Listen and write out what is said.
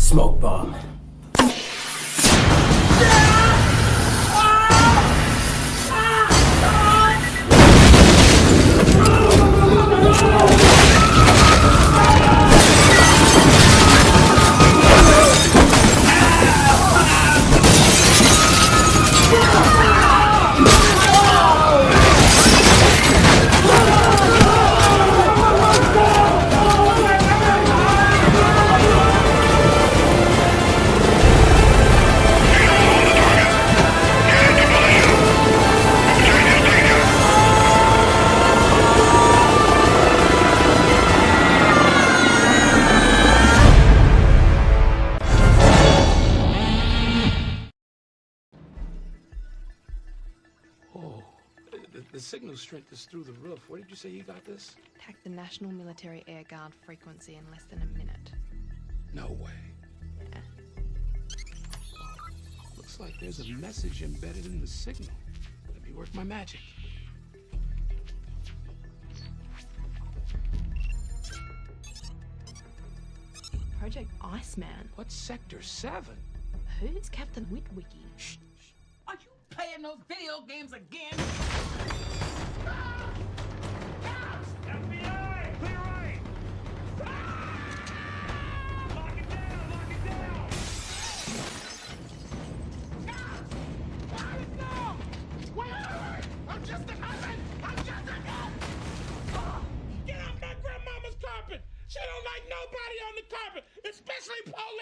Smoke bomb. Oh, the signal strength is through the roof. Where did you say you got this? Attacked the National Military Air Guard frequency in less than a minute. No way. Yeah. Looks like there's a message embedded in the signal. Let me work my magic. Project Iceman? What's Sector 7? Who's Captain Witwicky? Shh. Are you playing those video games again?